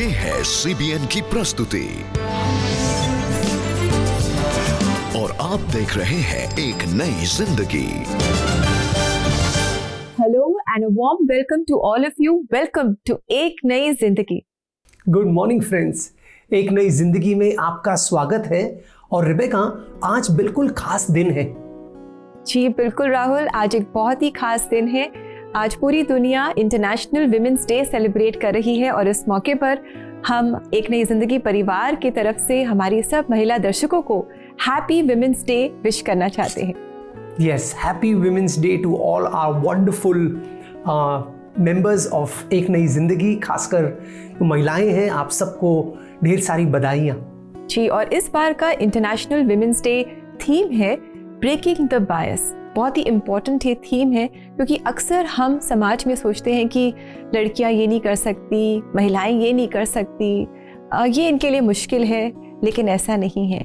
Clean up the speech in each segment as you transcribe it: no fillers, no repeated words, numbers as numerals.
ये है CBN की प्रस्तुति और आप देख रहे हैं एक नई जिंदगी। Hello and a warm welcome to all of you. Welcome to एक नई जिंदगी। गुड मॉर्निंग फ्रेंड्स, एक नई जिंदगी में आपका स्वागत है। और रिबेका, आज बिल्कुल खास दिन है। जी बिल्कुल राहुल, आज एक बहुत ही खास दिन है। आज पूरी दुनिया इंटरनेशनल विमेंस डे सेलिब्रेट कर रही है और इस मौके पर हम एक नई जिंदगी परिवार की तरफ से हमारी सब महिला दर्शकों को हैप्पी विमेंस डे विश करना चाहते हैं। Yes, happy women's day to all our wonderful members of एक नई जिंदगी। खासकर जो महिलाएं हैं, आप सबको ढेर सारी बधाइयाँ। जी, और इस बार का इंटरनेशनल विमेंस डे थीम है ब्रेकिंग द बायस। बहुत ही इम्पोर्टेंट ये थीम है क्योंकि अक्सर हम समाज में सोचते हैं कि लड़कियां ये नहीं कर सकती, महिलाएं ये नहीं कर सकती, ये इनके लिए मुश्किल है, लेकिन ऐसा नहीं है।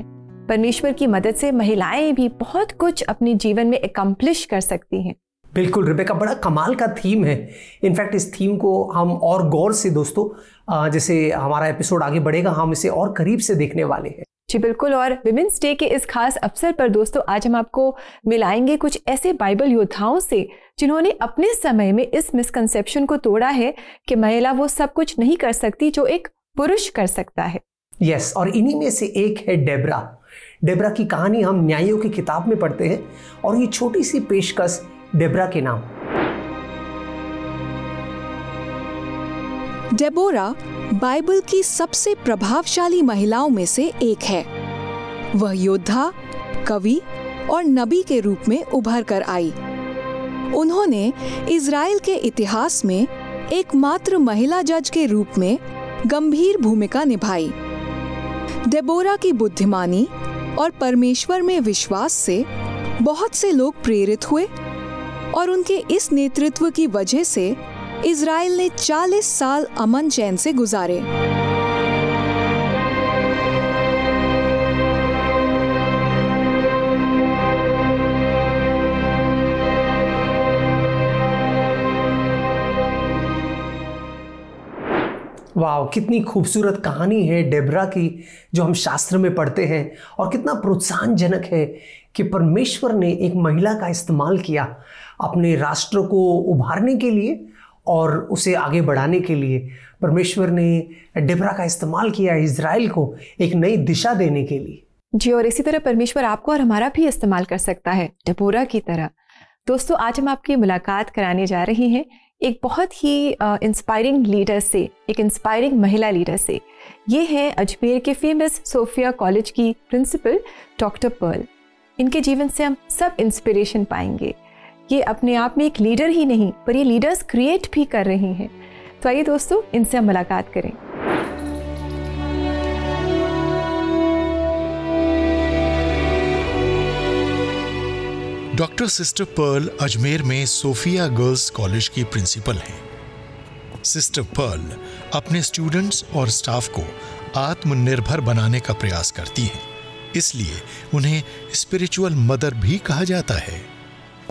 परमेश्वर की मदद से महिलाएं भी बहुत कुछ अपने जीवन में अकम्प्लिश कर सकती हैं। बिल्कुल रिबेका, बड़ा कमाल का थीम है। इनफैक्ट इस थीम को हम और गौर से दोस्तों, जैसे हमारा एपिसोड आगे बढ़ेगा, हम इसे और करीब से देखने वाले हैं। जी बिल्कुल, और विमेंस डे के इस खास अवसर पर दोस्तों आज हम आपको मिलाएंगे कुछ ऐसे बाइबल योद्धाओं से जिन्होंने अपने समय में इस मिसकंसेप्शन को तोड़ा है कि महिला वो सब कुछ नहीं कर सकती जो एक पुरुष कर सकता है। यस, और इन्हीं में से एक है डेबरा। डेबरा की कहानी हम न्यायों की किताब में पढ़ते हैं और ये छोटी सी पेशकश डेबरा के नाम। डेबोरा बाइबल की सबसे प्रभावशाली महिलाओं में से एक है। वह योद्धा, कवि और नबी के रूप में उभर कर आई। उन्होंने इज़राइल के इतिहास में एकमात्र महिला जज के रूप में गंभीर भूमिका निभाई। डेबोरा की बुद्धिमानी और परमेश्वर में विश्वास से बहुत से लोग प्रेरित हुए और उनके इस नेतृत्व की वजह से इज़राइल ने 40 साल अमन चैन से गुजारे। वाह, कितनी खूबसूरत कहानी है डेबरा की जो हम शास्त्र में पढ़ते हैं, और कितना प्रोत्साहनजनक है कि परमेश्वर ने एक महिला का इस्तेमाल किया अपने राष्ट्र को उभारने के लिए और उसे आगे बढ़ाने के लिए। परमेश्वर ने डेबरा का इस्तेमाल किया इज़राइल को एक नई दिशा देने के लिए। जी, और इसी तरह परमेश्वर आपको और हमारा भी इस्तेमाल कर सकता है डेबोरा की तरह। दोस्तों आज हम आपकी मुलाकात कराने जा रहे हैं एक बहुत ही इंस्पायरिंग लीडर से, एक इंस्पायरिंग महिला लीडर से। ये है अजमेर के फेमस सोफिया कॉलेज की प्रिंसिपल डॉक्टर पर्ल। इनके जीवन से हम सब इंस्पिरेशन पाएंगे। ये अपने आप में एक लीडर ही नहीं पर ये लीडर्स क्रिएट भी कर रही हैं। तो आइए दोस्तों इनसे हम मुलाकात करें। डॉक्टर सिस्टर पर्ल अजमेर में सोफिया गर्ल्स कॉलेज की प्रिंसिपल हैं। सिस्टर पर्ल अपने स्टूडेंट्स और स्टाफ को आत्मनिर्भर बनाने का प्रयास करती हैं, इसलिए उन्हें स्पिरिचुअल मदर भी कहा जाता है।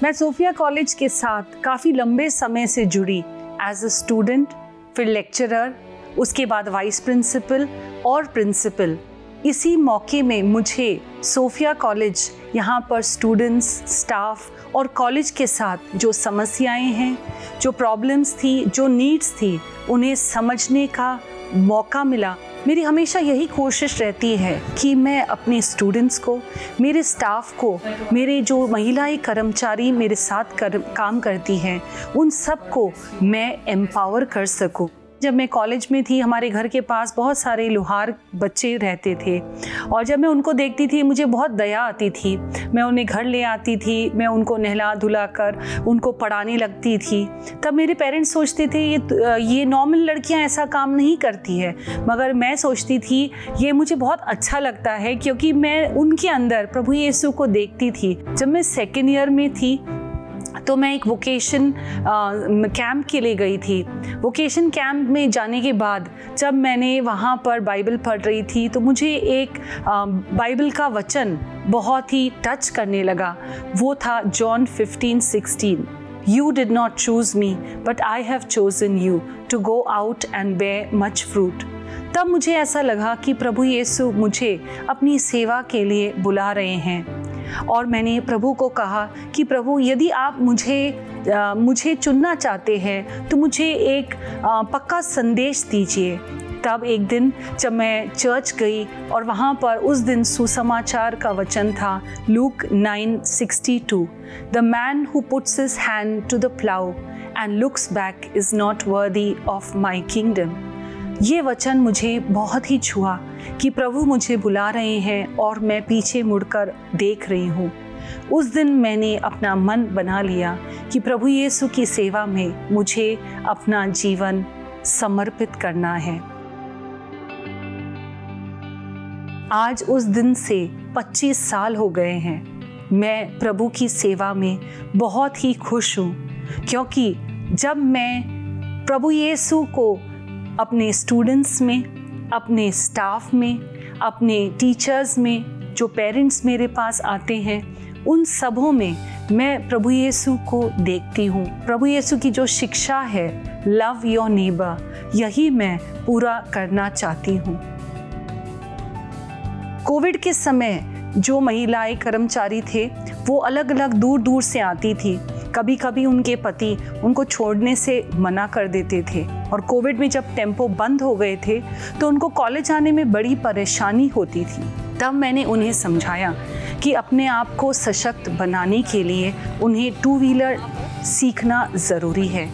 मैं सोफिया कॉलेज के साथ काफ़ी लंबे समय से जुड़ी एज अ स्टूडेंट, फिर लेक्चरर, उसके बाद वाइस प्रिंसिपल और प्रिंसिपल। इसी मौके में मुझे सोफिया कॉलेज यहाँ पर स्टूडेंट्स, स्टाफ और कॉलेज के साथ जो समस्याएं हैं, जो प्रॉब्लम्स थी, जो नीड्स थी, उन्हें समझने का मौका मिला। मेरी हमेशा यही कोशिश रहती है कि मैं अपने स्टूडेंट्स को, मेरे स्टाफ को, मेरे जो महिलाएं कर्मचारी मेरे साथ काम करती हैं, उन सबको मैं एम्पावर कर सकूं। जब मैं कॉलेज में थी, हमारे घर के पास बहुत सारे लोहार बच्चे रहते थे और जब मैं उनको देखती थी मुझे बहुत दया आती थी। मैं उन्हें घर ले आती थी, मैं उनको नहला धुला कर उनको पढ़ाने लगती थी। तब मेरे पेरेंट्स सोचते थे ये नॉर्मल लड़कियां ऐसा काम नहीं करती है, मगर मैं सोचती थी ये मुझे बहुत अच्छा लगता है क्योंकि मैं उनके अंदर प्रभु यीशु को देखती थी। जब मैं सेकेंड ईयर में थी तो मैं एक वोकेशन कैंप के लिए गई थी। वोकेशन कैंप में जाने के बाद जब मैंने वहाँ पर बाइबल पढ़ रही थी तो मुझे एक बाइबल का वचन बहुत ही टच करने लगा। वो था John 15:16। You did not choose me, but I have chosen you to go out and bear much fruit. तब मुझे ऐसा लगा कि प्रभु यीशु मुझे अपनी सेवा के लिए बुला रहे हैं। और मैंने प्रभु को कहा कि प्रभु, यदि आप मुझे चुनना चाहते हैं तो मुझे एक पक्का संदेश दीजिए। तब एक दिन जब मैं चर्च गई और वहाँ पर उस दिन सुसमाचार का वचन था, Luke 9:62, the man who puts his hand to the plough and looks back is not worthy of my kingdom. ये वचन मुझे बहुत ही छुआ कि प्रभु मुझे बुला रहे हैं और मैं पीछे मुड़कर देख रही हूँ। उस दिन मैंने अपना मन बना लिया कि प्रभु यीशु की सेवा में मुझे अपना जीवन समर्पित करना है। आज उस दिन से 25 साल हो गए हैं। मैं प्रभु की सेवा में बहुत ही खुश हूँ, क्योंकि जब मैं प्रभु यीशु को अपने स्टूडेंट्स में, अपने स्टाफ में, अपने टीचर्स में, जो पेरेंट्स मेरे पास आते हैं, उन सबों में मैं प्रभु यीशु को देखती हूँ। प्रभु यीशु की जो शिक्षा है, लव योर नेबर, यही मैं पूरा करना चाहती हूँ। कोविड के समय जो महिलाएं कर्मचारी थे वो अलग अलग दूर दूर से आती थी। कभी कभी उनके पति उनको छोड़ने से मना कर देते थे, और कोविड में जब टेम्पो बंद हो गए थे तो उनको कॉलेज आने में बड़ी परेशानी होती थी। तब मैंने उन्हें समझाया कि अपने आप को सशक्त बनाने के लिए उन्हें 2 व्हीलर सीखना ज़रूरी है।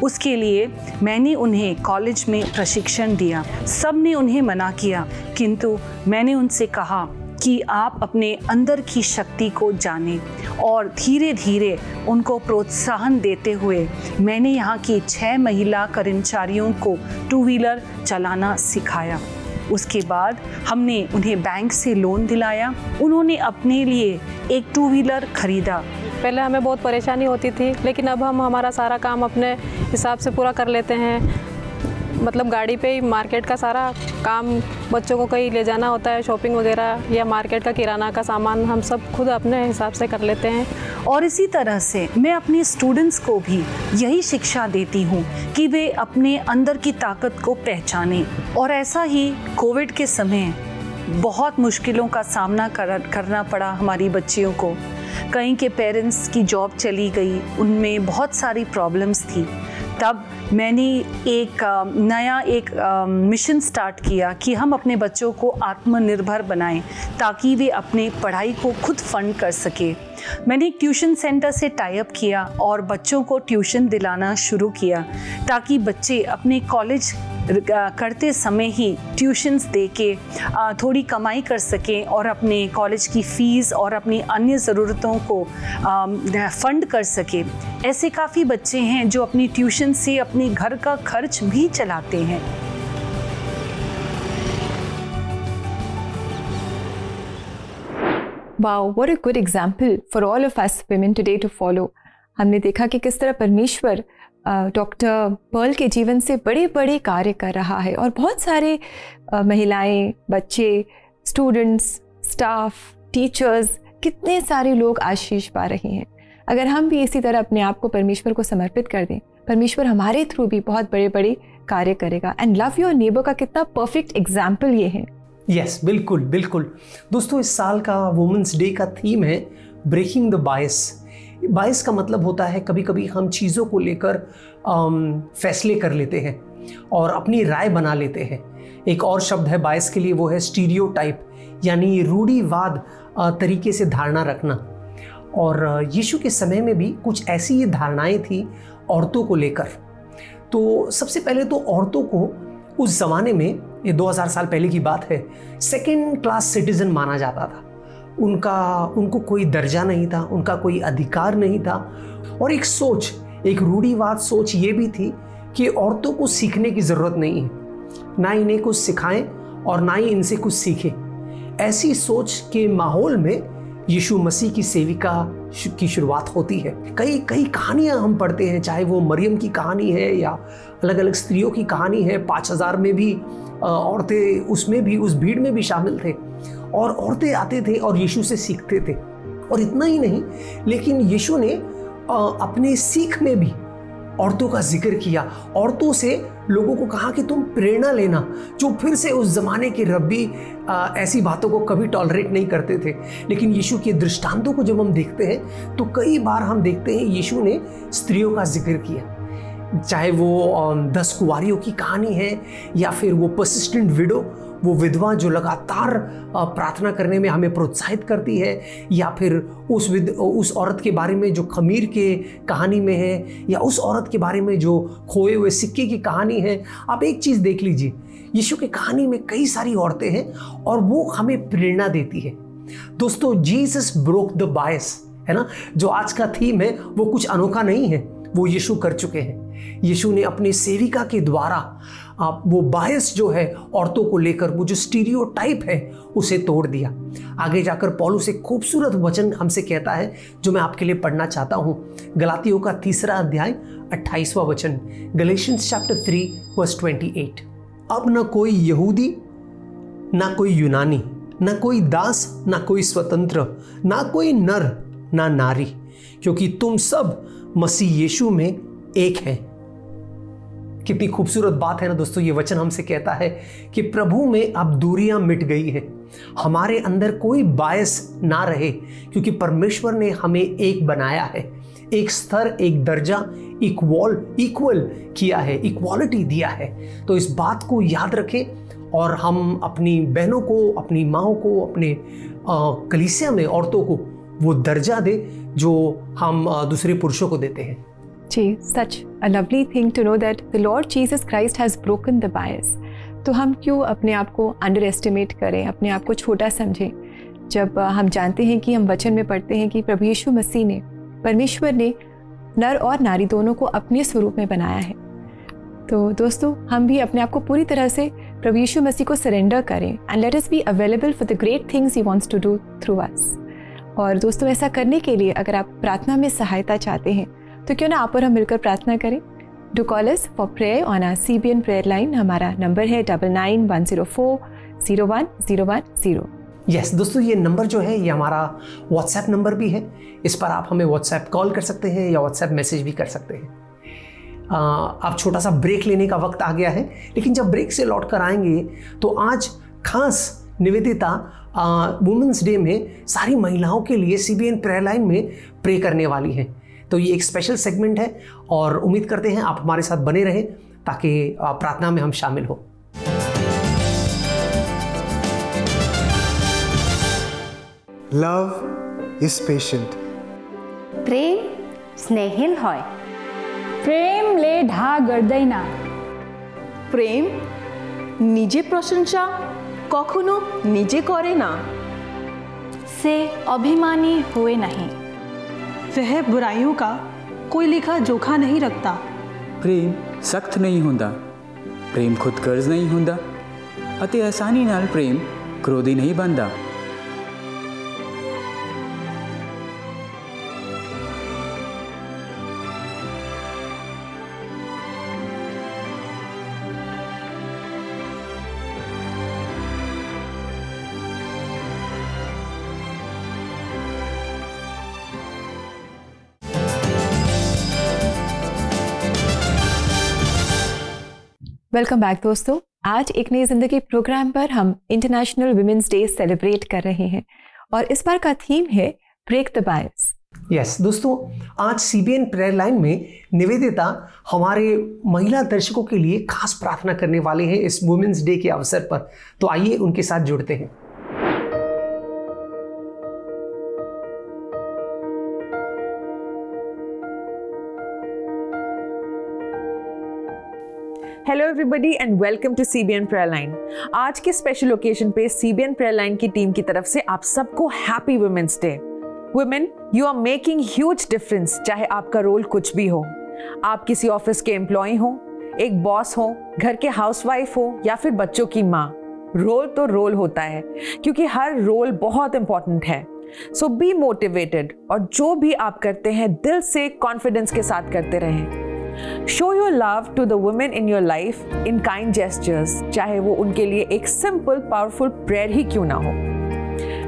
उसके लिए मैंने उन्हें कॉलेज में प्रशिक्षण दिया। सब ने उन्हें मना किया, किंतु मैंने उनसे कहा कि आप अपने अंदर की शक्ति को जानें, और धीरे धीरे उनको प्रोत्साहन देते हुए मैंने यहाँ की 6 महिला कर्मचारियों को 2 व्हीलर चलाना सिखाया। उसके बाद हमने उन्हें बैंक से लोन दिलाया। उन्होंने अपने लिए एक 2 व्हीलर खरीदा। पहले हमें बहुत परेशानी होती थी, लेकिन अब हम हमारा सारा काम अपने हिसाब से पूरा कर लेते हैं। मतलब गाड़ी पे ही मार्केट का सारा काम, बच्चों को कहीं ले जाना होता है, शॉपिंग वगैरह या मार्केट का किराना का सामान, हम सब खुद अपने हिसाब से कर लेते हैं। और इसी तरह से मैं अपने स्टूडेंट्स को भी यही शिक्षा देती हूँ कि वे अपने अंदर की ताकत को पहचानें। और ऐसा ही कोविड के समय बहुत मुश्किलों का सामना करना पड़ा हमारी बच्चियों को। कई के पेरेंट्स की जॉब चली गई, उनमें बहुत सारी प्रॉब्लम्स थी। तब मैंने एक नया मिशन स्टार्ट किया कि हम अपने बच्चों को आत्मनिर्भर बनाएं, ताकि वे अपने पढ़ाई को खुद फंड कर सके। मैंने एक ट्यूशन सेंटर से टाई अप किया और बच्चों को ट्यूशन दिलाना शुरू किया, ताकि बच्चे अपने कॉलेज करते समय ही ट्यूशन्स दे के थोड़ी कमाई कर सकें और अपने कॉलेज की फ़ीस और अपनी अन्य ज़रूरतों को फंड कर सकें। ऐसे काफ़ी बच्चे हैं जो अपनी ट्यूशन से अपने घर का खर्च भी चलाते हैं। Wow, what a good example for all of us women today to follow. हमने देखा कि किस तरह परमेश्वर डॉक्टर पर्ल के जीवन से बड़े बड़े कार्य कर रहा है, और बहुत सारे महिलाएं, बच्चे, स्टूडेंट्स, स्टाफ, टीचर्स, कितने सारे लोग आशीष पा रहे हैं। अगर हम भी इसी तरह अपने आप को परमेश्वर को समर्पित कर दें, परमेश्वर हमारे थ्रू भी बहुत बड़े बड़े कार्य करेगा। एंड लव योर नेबर का कितना परफेक्ट एग्जाम्पल ये है। यस, बिल्कुल बिल्कुल। दोस्तों, इस साल का वुमेंस डे का थीम है ब्रेकिंग द बायस। बायस का मतलब होता है कभी कभी हम चीज़ों को लेकर फैसले कर लेते हैं और अपनी राय बना लेते हैं। एक और शब्द है बायस के लिए, वो है स्टीरियोटाइप, यानी रूढ़िवाद तरीके से धारणा रखना। और यीशु के समय में भी कुछ ऐसी धारणाएं थी औरतों को लेकर। तो सबसे पहले तो औरतों को उस ज़माने में, ये 2000 साल पहले की बात है, 2nd क्लास सिटीजन माना जाता था। उनको कोई दर्जा नहीं था, उनका कोई अधिकार नहीं था। और एक रूढ़िवाद सोच ये भी थी कि औरतों को सीखने की ज़रूरत नहीं है, ना इन्हें कुछ सिखाएं और ना ही इनसे कुछ सीखें। ऐसी सोच के माहौल में यीशु मसीह की सेविका की शुरुआत होती है। कई कहानियां हम पढ़ते हैं, चाहे वो मरियम की कहानी है या अलग अलग स्त्रियों की कहानी है। 5000 में भी औरतें उसमें भी, उस भीड़ में भी शामिल थे, और औरतें आते थे और यीशु से सीखते थे। और इतना ही नहीं, लेकिन यीशु ने अपने सीख में भी औरतों का जिक्र किया, औरतों से लोगों को कहा कि तुम प्रेरणा लेना, जो फिर से उस ज़माने के रब्बी ऐसी बातों को कभी टॉलरेट नहीं करते थे। लेकिन यीशु के दृष्टांतों को जब हम देखते हैं तो कई बार हम देखते हैं यीशु ने स्त्रियों का जिक्र किया, चाहे वो 10 कुंवारियों की कहानी है या फिर वो पर्सिस्टेंट विडो, वो विधवा जो लगातार प्रार्थना करने में हमें प्रोत्साहित करती है, या फिर उस औरत के बारे में जो खमीर के कहानी में है, या उस औरत के बारे में जो खोए हुए सिक्के की कहानी है। आप एक चीज़ देख लीजिए, यीशु की कहानी में कई सारी औरतें हैं और वो हमें प्रेरणा देती है। दोस्तों, जीसस ब्रोक द बायस, है ना, जो आज का थीम है वो कुछ अनोखा नहीं है, वो यीशु कर चुके हैं। यीशु ने अपनी सेविका के द्वारा वो बायस जो है औरतों को लेकर, वो जो स्टीरियोटाइप है उसे तोड़ दिया। आगे जाकर पौलुस एक खूबसूरत वचन हमसे कहता है जो मैं आपके लिए पढ़ना चाहता हूँ। गलातियों का 3 अध्याय 28वां वचन, गलेशियंस चैप्टर 3 वर्स 28। अब न कोई यहूदी ना कोई यूनानी, ना कोई दास ना कोई स्वतंत्र, ना कोई नर ना नारी, क्योंकि तुम सब मसीह यीशु में एक हैं। कितनी खूबसूरत बात है ना दोस्तों। ये वचन हमसे कहता है कि प्रभु में अब दूरियां मिट गई है, हमारे अंदर कोई बायस ना रहे, क्योंकि परमेश्वर ने हमें एक बनाया है, एक स्तर, एक दर्जा, इक्वल किया है, इक्वालिटी दिया है। तो इस बात को याद रखें और हम अपनी बहनों को, अपनी माँओं को, अपने कलीसिया में औरतों को वो दर्जा दे जो हम दूसरे पुरुषों को देते हैं। जी, such a lovely thing to know that the Lord Jesus Christ has broken the bias. तो हम क्यों अपने आप को अंडर एस्टिमेट करें, अपने आप को छोटा समझें, जब हम जानते हैं कि हम वचन में पढ़ते हैं कि प्रभु यीशु मसीह ने, परमेश्वर ने नर और नारी दोनों को अपने स्वरूप में बनाया है। तो दोस्तों, हम भी अपने आप को पूरी तरह से प्रभु यीशु मसीह को सरेंडर करें and let us be available for the great things he wants to do through us. और दोस्तों, ऐसा करने के लिए अगर आप प्रार्थना में सहायता चाहते हैं तो क्यों ना आप और हम मिलकर प्रार्थना करें। Do call us for prayer on our CBN prayer line. हमारा नंबर है 9910401010। यस दोस्तों, ये नंबर जो है ये हमारा व्हाट्सएप नंबर भी है। इस पर आप हमें व्हाट्सएप कॉल कर सकते हैं या व्हाट्सएप मैसेज भी कर सकते हैं। अब छोटा सा ब्रेक लेने का वक्त आ गया है, लेकिन जब ब्रेक से लौट कर आएंगे तो आज खास निवेदिता वुमेंस डे में सारी महिलाओं के लिए CBN प्रेयर लाइन में प्रे करने वाली हैं। तो ये एक स्पेशल सेगमेंट है और उम्मीद करते हैं आप हमारे साथ बने रहें ताकि प्रार्थना में हम शामिल हो। Love is patient. प्रेम स्नेहिल হয়। प्रेम ले ढा गर्दै ना। प्रेम निजे प्रशंसा कखनो निजे करे ना। से अभिमानी हुए नहीं। वह बुराइयों का कोई लेखा जोखा नहीं रखता। प्रेम सख्त नहीं होता, प्रेम खुदगर्ज नहीं होता, अति आसानी नाल प्रेम क्रोधी नहीं बनता। वेलकम बैक दोस्तों। आज एक नई जिंदगी प्रोग्राम पर हम इंटरनेशनल वुमेन्स डे सेलिब्रेट कर रहे हैं और इस बार का थीम है ब्रेक द बायस। यस दोस्तों, आज CBN प्रेयर लाइन में निवेदिता हमारे महिला दर्शकों के लिए खास प्रार्थना करने वाले हैं इस वुमेन्स डे के अवसर पर। तो आइए उनके साथ जुड़ते हैं। Hello everybody and welcome to CBN prayer line. आज के स्पेशल ओकेजन पे CBN प्रेयर लाइन की टीम की तरफ से आप सबको happy women's day. Women, you are making huge difference, चाहे आपका रोल कुछ भी हो। आप किसी ऑफिस के एम्प्लॉय हो, एक बॉस हो, घर के हाउसवाइफ हो या फिर बच्चों की माँ। रोल तो रोल होता है क्योंकि हर रोल बहुत इंपॉर्टेंट है। सो बी मोटिवेटेड और जो भी आप करते हैं दिल से कॉन्फिडेंस के साथ करते रहें। Show your love to the women in your life in kind gestures, चाहे वो उनके लिए एक सिंपल पावरफुल प्रेयर ही क्यों ना हो।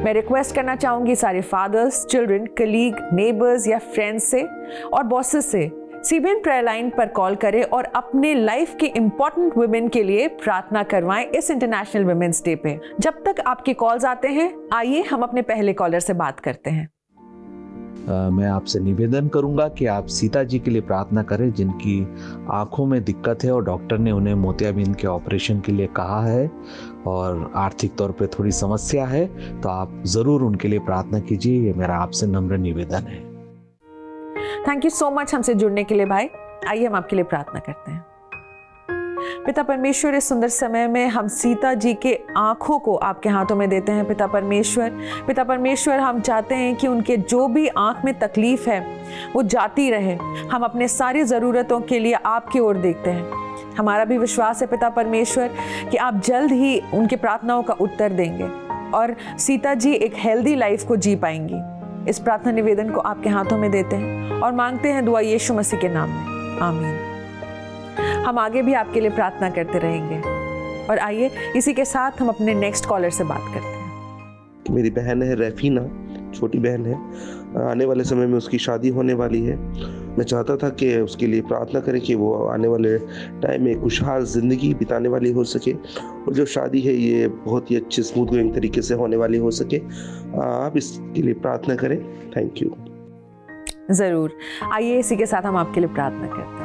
मैं रिक्वेस्ट करना चाहूँगी सारे फादर्स, चिल्ड्रन, कलीग, नेबर्स या फ्रेंड्स से और बॉसेस से सीबीएन प्रेयर लाइन पर कॉल करें और अपने लाइफ के इंपॉर्टेंट वुमेन के लिए प्रार्थना करवाएं इस इंटरनेशनल वुमेन्स डे पे। जब तक आपके कॉल्स आते हैं, आइए हम अपने पहले कॉलर से बात करते हैं। मैं आपसे निवेदन करूंगा कि आप सीता जी के लिए प्रार्थना करें, जिनकी आंखों में दिक्कत है और डॉक्टर ने उन्हें मोतियाबिंद के ऑपरेशन के लिए कहा है और आर्थिक तौर पे थोड़ी समस्या है, तो आप ज़रूर उनके लिए प्रार्थना कीजिए। ये मेरा आपसे नम्र निवेदन है। थैंक यू सो मच हमसे जुड़ने के लिए भाई। आइए हम आपके लिए प्रार्थना करते हैं। पिता परमेश्वर, इस सुंदर समय में हम सीता जी के आंखों को आपके हाथों में देते हैं। पिता परमेश्वर, हम चाहते हैं कि उनके जो भी आंख में तकलीफ है वो जाती रहे। हम अपने सारी ज़रूरतों के लिए आपकी ओर देखते हैं। हमारा भी विश्वास है पिता परमेश्वर कि आप जल्द ही उनके प्रार्थनाओं का उत्तर देंगे और सीता जी एक हेल्दी लाइफ को जी पाएंगी। इस प्रार्थना निवेदन को आपके हाथों में देते हैं और मांगते हैं दुआ यीशु मसीह के नाम में, आमीन। हम आगे भी आपके लिए प्रार्थना करते रहेंगे। और आइए इसी के साथ हम अपने नेक्स्ट कॉलर से बात करते हैं। मेरी बहन है रेफीना, छोटी बहन है। आने वाले समय में उसकी शादी होने वाली है। मैं चाहता था कि उसके लिए प्रार्थना करें कि वो आने वाले टाइम में खुशहाल ज़िंदगी बिताने वाली हो सके और जो शादी है ये बहुत ही अच्छे स्मूथ गोइंग तरीके से होने वाली हो सके। आप इसके लिए प्रार्थना करें। Thank you. ज़रूर, आइए इसी के साथ हम आपके लिए प्रार्थना करते हैं।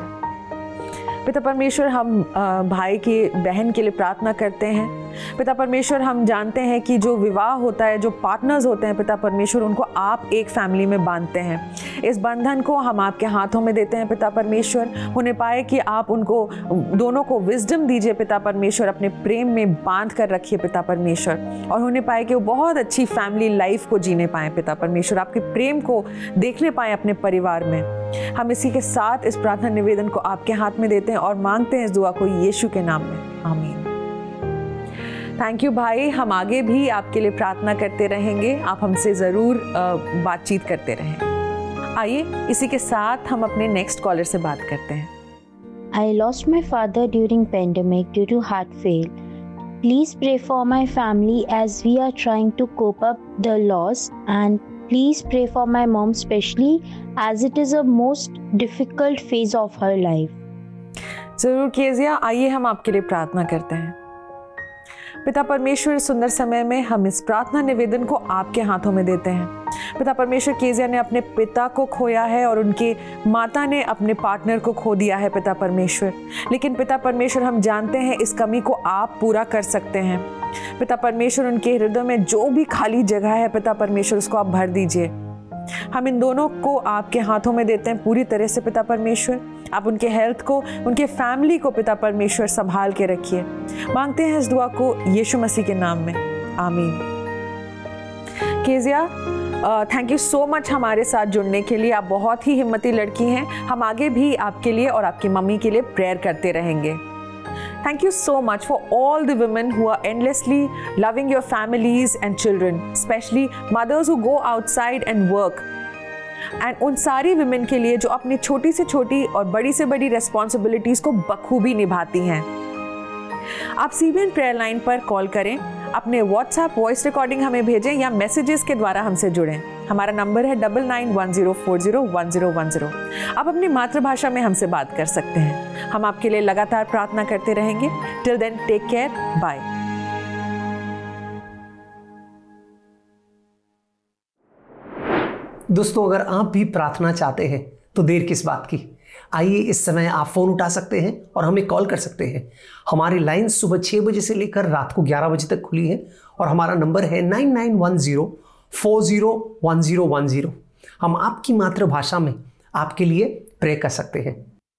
पिता परमेश्वर, हम भाई की बहन के लिए प्रार्थना करते हैं। पिता परमेश्वर, हम जानते हैं कि जो विवाह होता है, जो पार्टनर्स होते हैं पिता परमेश्वर, उनको आप एक फैमिली में बांधते हैं। इस बंधन को हम आपके हाथों में देते हैं पिता परमेश्वर। उन्हें पाए कि आप उनको दोनों को विजडम दीजिए पिता परमेश्वर, अपने प्रेम में बांध कर रखिए पिता परमेश्वर, और उन्हें पाए कि वो बहुत अच्छी फैमिली लाइफ को जीने पाएँ पिता परमेश्वर, आपके प्रेम को देखने पाएँ अपने परिवार में। हम इसी के साथ इस प्रार्थना निवेदन को आपके हाथ में देते हैं और मांगते हैं इस दुआ को यीशु के नाम में, आमीन। थैंक यू भाई, हम आगे भी आपके लिए प्रार्थना करते रहेंगे। आप हमसे ज़रूर बातचीत करते रहें। आइए इसी के साथ हम अपने नेक्स्ट कॉलर से बात करते हैं। I lost my father during pandemic due to heart fail. Please pray for my family as we are trying to cope up the loss, and please pray for my mom especially as it is a most difficult phase of her life. ज़रूर कीजिए। आइए हम आपके लिए प्रार्थना करते हैं। पिता परमेश्वर, सुंदर समय में हम इस प्रार्थना निवेदन को आपके हाथों में देते हैं। पिता परमेश्वर, केजिया ने अपने पिता को खोया है और उनकी माता ने अपने पार्टनर को खो दिया है पिता परमेश्वर, लेकिन पिता परमेश्वर हम जानते हैं इस कमी को आप पूरा कर सकते हैं। पिता परमेश्वर, उनके हृदय में जो भी खाली जगह है पिता परमेश्वर, उसको आप भर दीजिए। हम इन दोनों को आपके हाथों में देते हैं पूरी तरह से पिता परमेश्वर। आप उनके हेल्थ को, उनके फैमिली को पिता परमेश्वर संभाल के रखिए। मांगते हैं इस दुआ को यीशु मसीह के नाम में, आमीन। Kezia, thank you so much हमारे साथ जुड़ने के लिए। आप बहुत ही हिम्मती लड़की हैं। हम आगे भी आपके लिए और आपकी मम्मी के लिए प्रेयर करते रहेंगे। Thank you so much for all the women who are endlessly loving your families and children, especially mothers who go outside and work. And उन सारी women के लिए जो अपनी छोटी से छोटी और बड़ी से बड़ी responsibilities को बखूबी निभाती हैं। आप सीबीएन प्रेयर लाइन पर कॉल करें, अपने व्हाट्सएप वॉइस रिकॉर्डिंग हमें भेजें या मैसेजेस के द्वारा हमसे जुड़ें। हमारा नंबर है 9910401010। आप अपनी मातृभाषा में हमसे बात कर सकते हैं। हम आपके लिए लगातार प्रार्थना करते रहेंगे। Till then, take care, bye. दोस्तों, अगर आप भी प्रार्थना चाहते हैं तो देर किस बात की, आइए इस समय आप फ़ोन उठा सकते हैं और हमें कॉल कर सकते हैं। हमारी लाइन सुबह 6 बजे से लेकर रात को 11 बजे तक खुली है और हमारा नंबर है 9910401010। हम आपकी मातृभाषा में आपके लिए प्रे कर सकते हैं।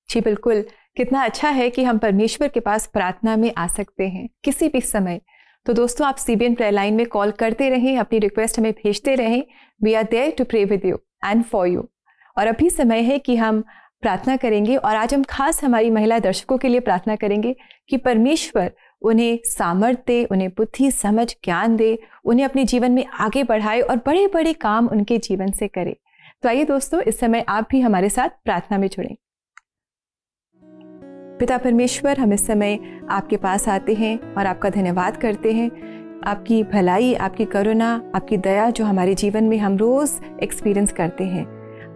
जी बिल्कुल, कितना अच्छा है कि हम परमेश्वर के पास प्रार्थना में आ सकते हैं किसी भी समय। तो दोस्तों, आप सीबीएन प्रेयर लाइन में कॉल करते रहें, अपनी रिक्वेस्ट हमें भेजते रहें। We are there to pray with you and for you. और अभी समय है कि हम प्रार्थना करेंगे और आज हम खास हमारी महिला दर्शकों के लिए प्रार्थना करेंगे कि परमेश्वर उन्हें सामर्थ्य दे, उन्हें बुद्धि, समझ, ज्ञान दे, उन्हें अपने जीवन में आगे बढ़ाए और बड़े बड़े काम उनके जीवन से करे। तो आइए दोस्तों, इस समय आप भी हमारे साथ प्रार्थना में जुड़ें। पिता परमेश्वर, हम इस समय आपके पास आते हैं और आपका धन्यवाद करते हैं। आपकी भलाई, आपकी करुणा, आपकी दया जो हमारे जीवन में हम रोज़ एक्सपीरियंस करते हैं।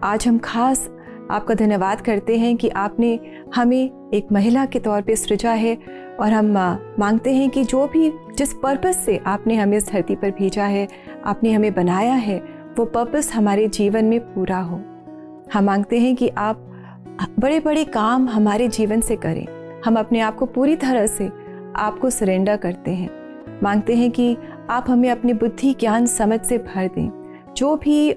आज हम खास आपका धन्यवाद करते हैं कि आपने हमें एक महिला के तौर पे सृजा है, और हम मांगते हैं कि जो भी जिस पर्पस से आपने हमें इस धरती पर भेजा है, आपने हमें बनाया है, वो पर्पस हमारे जीवन में पूरा हो। हम मांगते हैं कि आप बड़े बड़े काम हमारे जीवन से करें। हम अपने आप को पूरी तरह से आपको सरेंडर करते हैं। मांगते हैं कि आप हमें अपनी बुद्धि, ज्ञान, समझ से भर दें। जो भी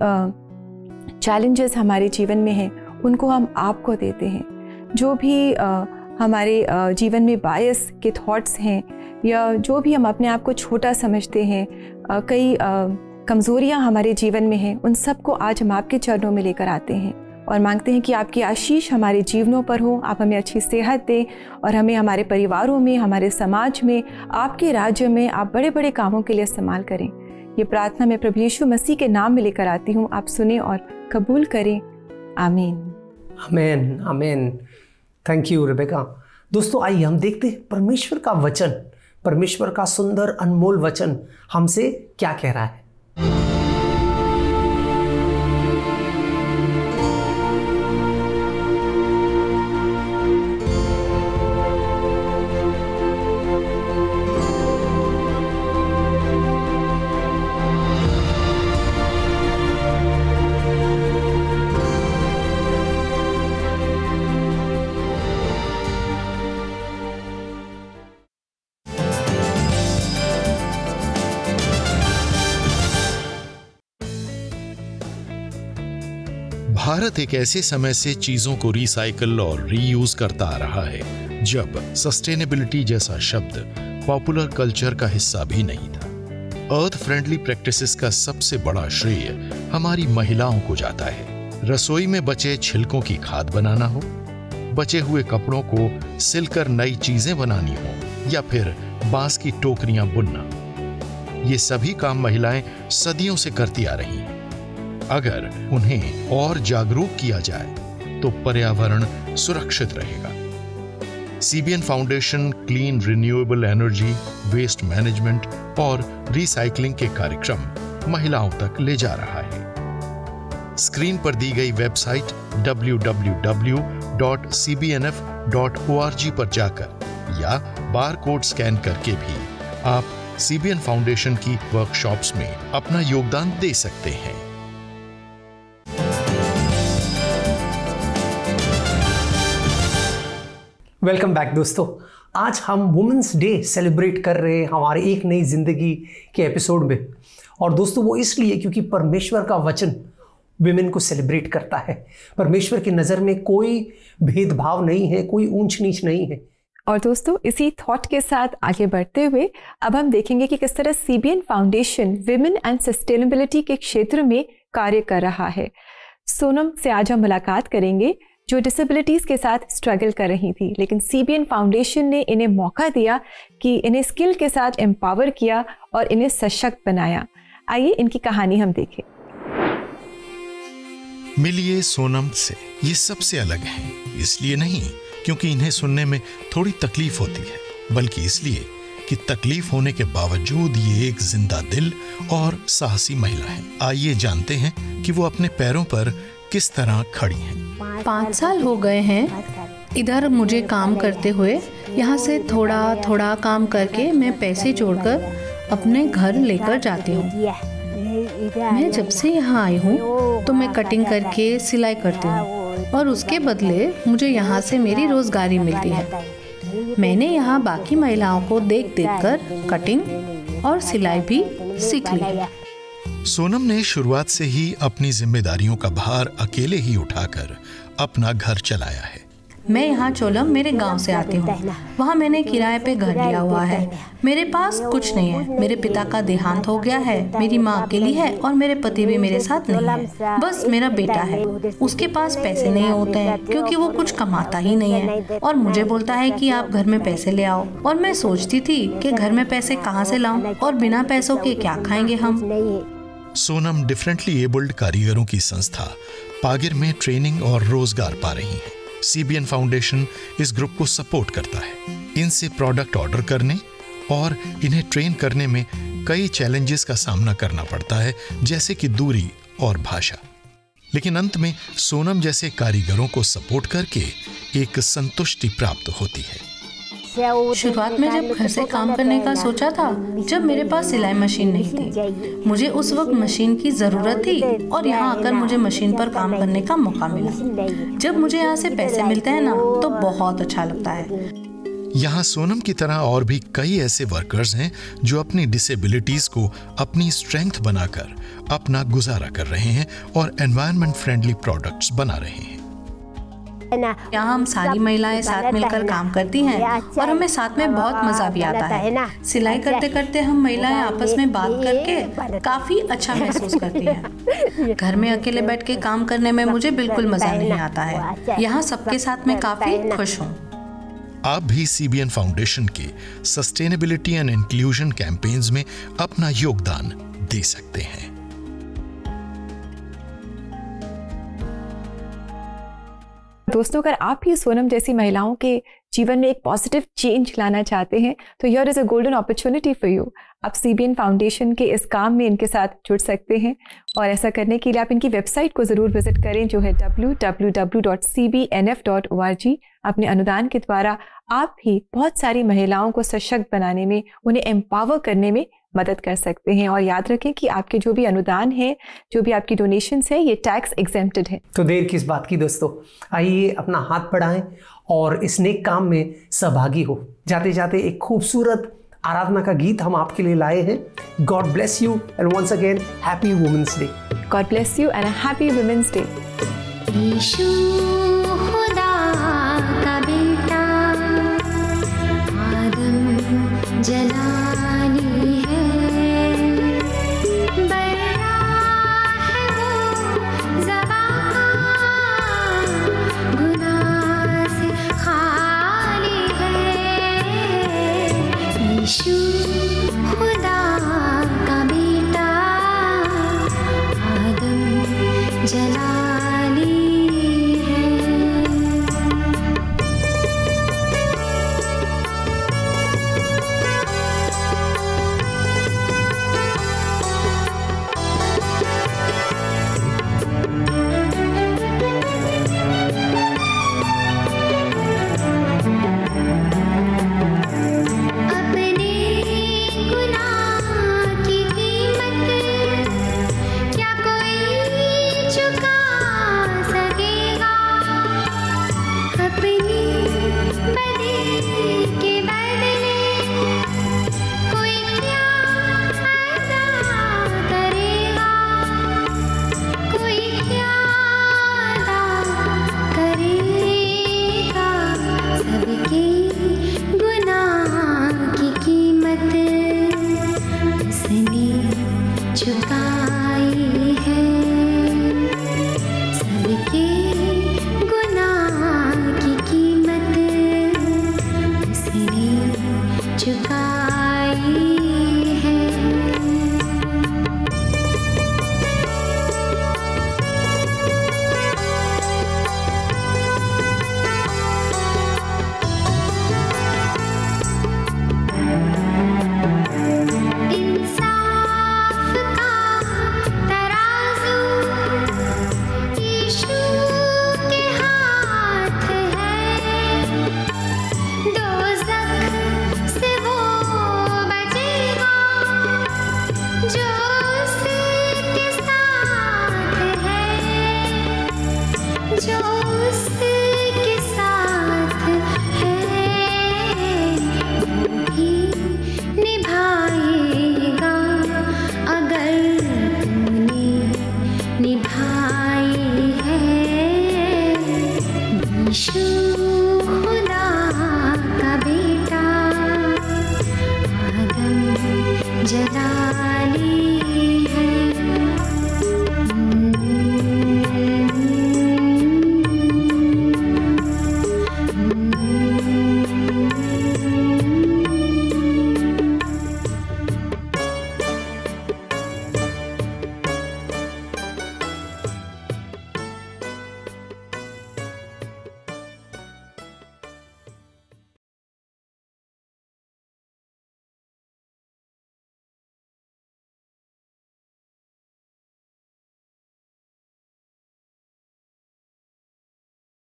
चैलेंजेस हमारे जीवन में हैं उनको हम आपको देते हैं। जो भी हमारे जीवन में बायस के थॉट्स हैं, या जो भी हम अपने आप को छोटा समझते हैं, कई कमज़ोरियां हमारे जीवन में हैं, उन सब को आज हम आपके चरणों में लेकर आते हैं और मांगते हैं कि आपकी आशीष हमारे जीवनों पर हो। आप हमें अच्छी सेहत दें और हमें हमारे परिवारों में, हमारे समाज में, आपके राज्य में आप बड़े बड़े कामों के लिए इस्तेमाल करें। ये प्रार्थना मैं प्रभु यीशु मसीह के नाम में लेकर आती हूँ। आप सुने और कबूल करें। आमीन। आमीन, आमीन। Thank you Rebecca. दोस्तों, आइए हम देखते हैं परमेश्वर का वचन, परमेश्वर का सुंदर अनमोल वचन हमसे क्या कह रहा है। भारत एक ऐसे समय से चीजों को रिसाइकल और रीयूज करता आ रहा है जब सस्टेनेबिलिटी जैसा शब्द पॉपुलर कल्चर का हिस्सा भी नहीं था। अर्थ फ्रेंडली प्रैक्टिसेस का सबसे बड़ा श्रेय हमारी महिलाओं को जाता है। रसोई में बचे छिलकों की खाद बनाना हो, बचे हुए कपड़ों को सिलकर नई चीजें बनानी हो, या फिर बांस की टोकरियां बुनना, ये सभी काम महिलाएं सदियों से करती आ रही हैं। अगर उन्हें और जागरूक किया जाए तो पर्यावरण सुरक्षित रहेगा। CBN foundation clean renewable energy, waste management और रिसाइकलिंग के कार्यक्रम महिलाओं तक ले जा रहा है। स्क्रीन पर दी गई वेबसाइट www.cbnf.org पर जाकर या बारकोड स्कैन करके भी आप सीबीएन फाउंडेशन की वर्कशॉप्स में अपना योगदान दे सकते हैं। वेलकम बैक दोस्तों। आज हम वुमेन्स डे सेलिब्रेट कर रहे हैं हमारे एक नई जिंदगी के एपिसोड में। और दोस्तों, वो इसलिए क्योंकि परमेश्वर का वचन विमेन को सेलिब्रेट करता है। परमेश्वर की नज़र में कोई भेदभाव नहीं है, कोई ऊंच नीच नहीं है। और दोस्तों, इसी थॉट के साथ आगे बढ़ते हुए अब हम देखेंगे कि किस तरह CBN foundation women and sustainability के क्षेत्र में कार्य कर रहा है। सोनम से आज हम मुलाकात करेंगे, जो डिसेबिलिटीज़ के साथ स्ट्रगल कर रही थी, लेकिन सीबीएन फाउंडेशन ने इन्हें मौका दिया कि इन्हें स्किल के साथ एम्पावर किया और इन्हें सशक्त बनाया। आइए इनकी कहानी हम देखें। मिलिए सोनम से। ये सबसे अलग हैं, इसलिए नहीं क्योंकि इन्हें सुनने में थोड़ी तकलीफ होती है, बल्कि इसलिए कि तकलीफ होने के बावजूद ये एक जिंदा दिल और साहसी महिला है। आइए जानते हैं कि वो अपने पैरों पर किस तरह खड़ी हैं। 5 साल हो गए हैं इधर मुझे काम करते हुए। यहाँ से थोड़ा थोड़ा काम करके मैं पैसे जोड़कर अपने घर लेकर जाती हूँ। मैं जब से यहाँ आई हूँ तो मैं कटिंग करके सिलाई करती हूँ और उसके बदले मुझे यहाँ से मेरी रोजगारी मिलती है। मैंने यहाँ बाकी महिलाओं को देख कर कटिंग और सिलाई भी सीख ली। सोनम ने शुरुआत से ही अपनी जिम्मेदारियों का भार अकेले ही उठाकर अपना घर चलाया है। मैं यहाँ चोलम मेरे गांव से आती हूँ। वहाँ मैंने किराए पे घर लिया हुआ है। मेरे पास कुछ नहीं है। मेरे पिता का देहांत हो गया है, मेरी माँ अकेली है और मेरे पति भी मेरे साथ नहीं है। बस मेरा बेटा है। उसके पास पैसे नहीं होते हैं क्योंकि वो कुछ कमाता ही नहीं है और मुझे बोलता है कि आप घर में पैसे ले आओ। और मैं सोचती थी कि घर में पैसे कहाँ से लाऊं और बिना पैसों के क्या खाएंगे हम। सोनम डिफरेंटली एबल्ड कारीगरों की संस्था पागिर में ट्रेनिंग और रोजगार पा रही है। सीबीएन फाउंडेशन इस ग्रुप को सपोर्ट करता है। इनसे प्रोडक्ट ऑर्डर करने और इन्हें ट्रेन करने में कई चैलेंजेस का सामना करना पड़ता है, जैसे कि दूरी और भाषा। लेकिन अंत में सोनम जैसे कारीगरों को सपोर्ट करके एक संतुष्टि प्राप्त होती है। शुरुआत में जब घर से काम करने का सोचा था, जब मेरे पास सिलाई मशीन नहीं थी, मुझे उस वक्त मशीन की ज़रूरत थी और यहाँ आकर मुझे मशीन पर काम करने का मौका मिला। जब मुझे यहाँ से पैसे मिलते हैं ना, तो बहुत अच्छा लगता है। यहाँ सोनम की तरह और भी कई ऐसे वर्कर्स हैं जो अपनी डिसेबिलिटीज को अपनी स्ट्रेंथ बनाकर अपना गुजारा कर रहे हैं और एनवायरनमेंट फ्रेंडली प्रोडक्ट्स बना रहे हैं। यहाँ हम सारी महिलाएं साथ मिलकर काम करती हैं और हमें साथ में बहुत मजा भी आता है। सिलाई करते करते हम महिलाएं आपस में बात करके काफी अच्छा महसूस करती हैं। घर में अकेले बैठ के काम करने में मुझे बिल्कुल मजा नहीं आता है। यहाँ सबके साथ में काफी खुश हूँ। आप भी CBN फाउंडेशन के सस्टेनेबिलिटी एंड इंक्लूजन कैंपेन्स में अपना योगदान दे सकते हैं। दोस्तों, अगर आप भी सोनम जैसी महिलाओं के जीवन में एक पॉजिटिव चेंज लाना चाहते हैं तो here is a golden opportunity for you. आप CBN फाउंडेशन के इस काम में इनके साथ जुड़ सकते हैं और ऐसा करने के लिए आप इनकी वेबसाइट को ज़रूर विजिट करें, जो है www.cbnf.org। अपने अनुदान के द्वारा आप भी बहुत सारी महिलाओं को सशक्त बनाने में, उन्हें एम्पावर करने में मदद कर सकते हैं। और याद रखें कि आपके जो भी अनुदान है, जो भी आपकी डोनेशंस है, ये टैक्स एग्जेम्प्टेड है। तो देर किस बात की दोस्तों, आइए अपना हाथ बढ़ाएं और इस नेक काम में सहभागी हो। जाते जाते एक खूबसूरत आराधना का गीत हम आपके लिए लाए हैं। God bless you and once again happy women's day. God bless you and happy women's day. Yeshu खुदा का बेटा आदम जलाली है, बड़ा है वो ज़बान, गुनाह से खाली है। यीशु खुदा का बेटा आदम जलाली है। चुका